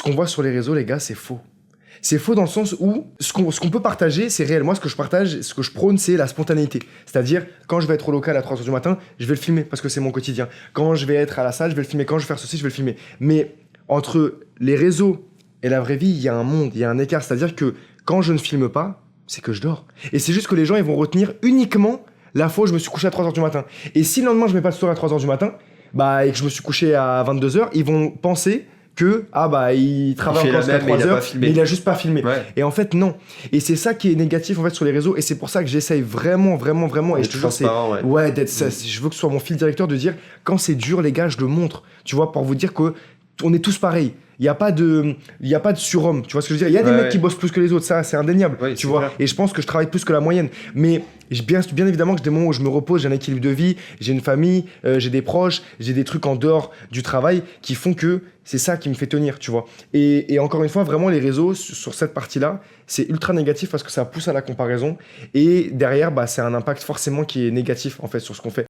qu'on voit sur les réseaux, les gars, c'est faux. C'est faux dans le sens où ce qu'on peut partager, c'est réel. Moi, ce que je partage, ce que je prône, c'est la spontanéité. C'est-à-dire, quand je vais être au local à 3h du matin, je vais le filmer parce que c'est mon quotidien. Quand je vais être à la salle, je vais le filmer. Quand je vais faire ceci, je vais le filmer. Mais entre les réseaux et la vraie vie, il y a un monde, il y a un écart. C'est-à-dire que quand je ne filme pas, c'est que je dors. Et c'est juste que les gens, ils vont retenir uniquement la fois où je me suis couché à 3h du matin. Et si le lendemain, je mets pas de story à 3h du matin, et que je me suis couché à 22h, ils vont penser que il travaille encore jusqu'à 3h, mais il a juste pas filmé. Ouais. Et en fait, non. Et c'est ça qui est négatif en fait sur les réseaux. Et c'est pour ça que j'essaye vraiment, et je te jure, je veux que ce soit mon fil directeur de dire quand c'est dur, les gars, je le montre. Tu vois, pour vous dire que on est tous pareils. Il n'y a pas de surhomme, tu vois ce que je veux dire. Il y a des mecs qui bossent plus que les autres, ça c'est indéniable, tu vois. Clair. Et je pense que je travaille plus que la moyenne. Mais bien évidemment que j'ai des moments où je me repose, j'ai un équilibre de vie, j'ai une famille, j'ai des proches, j'ai des trucs en dehors du travail qui font que c'est ça qui me fait tenir, tu vois. Et encore une fois, vraiment les réseaux sur cette partie-là, c'est ultra négatif parce que ça pousse à la comparaison. Et derrière, c'est un impact forcément qui est négatif en fait sur ce qu'on fait.